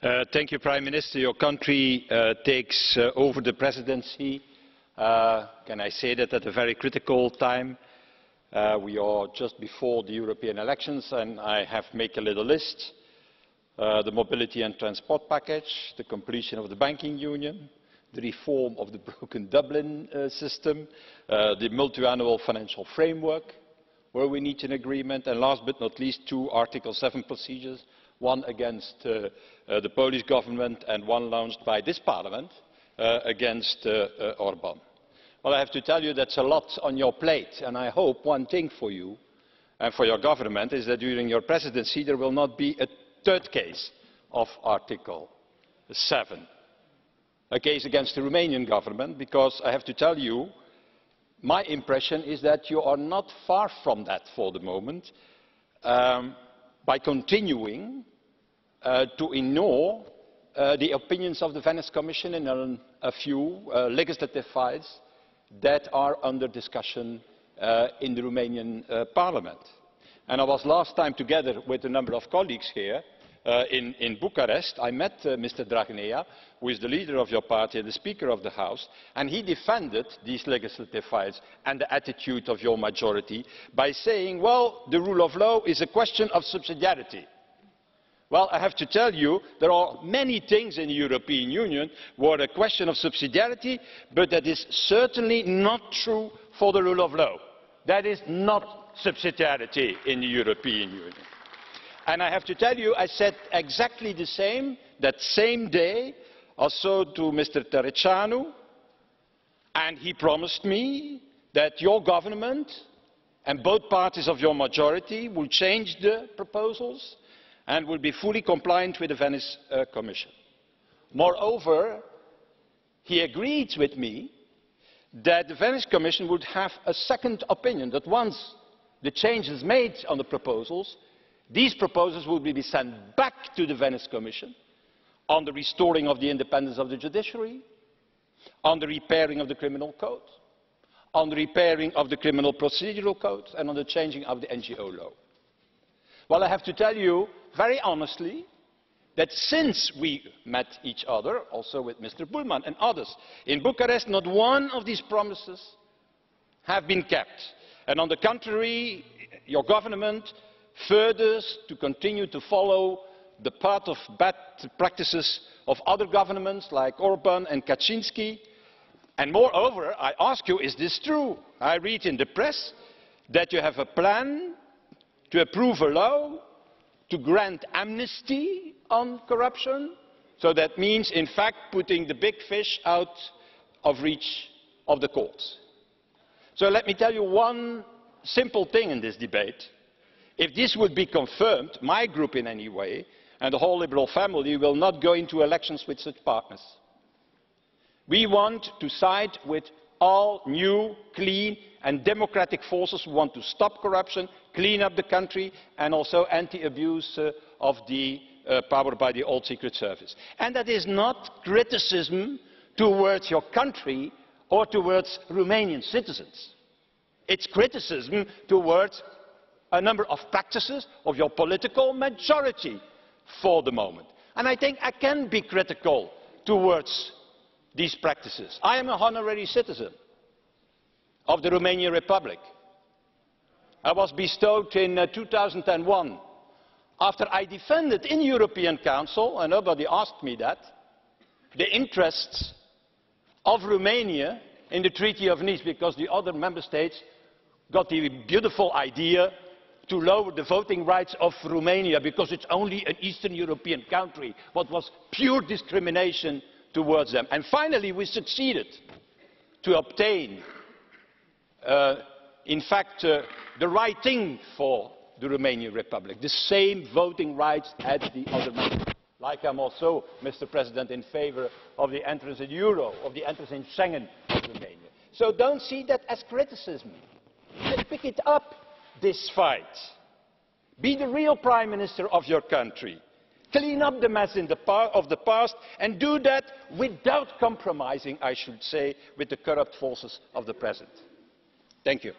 Thank you, Prime Minister. Your country takes over the presidency. Can I say that at a very critical time? We are just before the European elections, and I have made a little list. The mobility and transport package, the completion of the banking union, the reform of the broken Dublin system, the multi-annual financial framework, where we need an agreement, and last but not least, two Article 7 procedures, one against the Polish government and one launched by this Parliament against Orban. Well, I have to tell you that's a lot on your plate, and I hope one thing for you and for your government is that during your presidency there will not be a third case of Article 7, a case against the Romanian government, because I have to tell you, my impression is that you are not far from that for the moment, by continuing to ignore the opinions of the Venice Commission in a few legislative files that are under discussion in the Romanian Parliament. And I was last time together with a number of colleagues here in Bucharest. I met Mr. Dragnea, who is the leader of your party and the Speaker of the House, and he defended these legislative files and the attitude of your majority by saying, well, the rule of law is a question of subsidiarity. Well, I have to tell you, there are many things in the European Union where a question of subsidiarity, but that is certainly not true for the rule of law. That is not subsidiarity in the European Union. And I have to tell you, I said exactly the same, that same day, also to Mr. Tăriceanu, and he promised me that your government and both parties of your majority will change the proposals and will be fully compliant with the Venice Commission. Moreover, he agreed with me that the Venice Commission would have a second opinion, that once the changes made on the proposals, these proposals will be sent back to the Venice Commission on the restoring of the independence of the judiciary, on the repairing of the criminal code, on the repairing of the criminal procedural code, and on the changing of the NGO law. Well, I have to tell you very honestly that since we met each other, also with Mr. Bullmann and others, in Bucharest, not one of these promises have been kept. And on the contrary, your government furthers to continue to follow the path of bad practices of other governments like Orban and Kaczynski. And moreover, I ask you, is this true? I read in the press that you have a plan to approve a law to grant amnesty on corruption. So that means, in fact, putting the big fish out of reach of the courts. So let me tell you one simple thing in this debate. If this would be confirmed, my group in any way, and the whole Liberal family will not go into elections with such partners. We want to side with all new, clean and democratic forces who want to stop corruption, clean up the country and also anti-abuse of the power by the old Secret Service. And that is not criticism towards your country or towards Romanian citizens. It's criticism towards a number of practices of your political majority for the moment. And I think I can be critical towards these practices. I am a honorary citizen of the Romanian Republic. I was bestowed in 2001 after I defended in the European Council, and nobody asked me that, the interests of Romania in the Treaty of Nice, because the other member states got the beautiful idea to lower the voting rights of Romania because it's only an Eastern European country, what was pure discrimination towards them. And finally we succeeded to obtain, in fact, the right thing for the Romanian Republic, the same voting rights as the other members. Like I'm also, Mr. President, in favour of the entrance in Euro, of the entrance in Schengen of Romania. So don't see that as criticism. Let's pick it up, this fight. Be the real Prime Minister of your country. Clean up the mess of the past and do that without compromising, I should say, with the corrupt forces of the present. Thank you.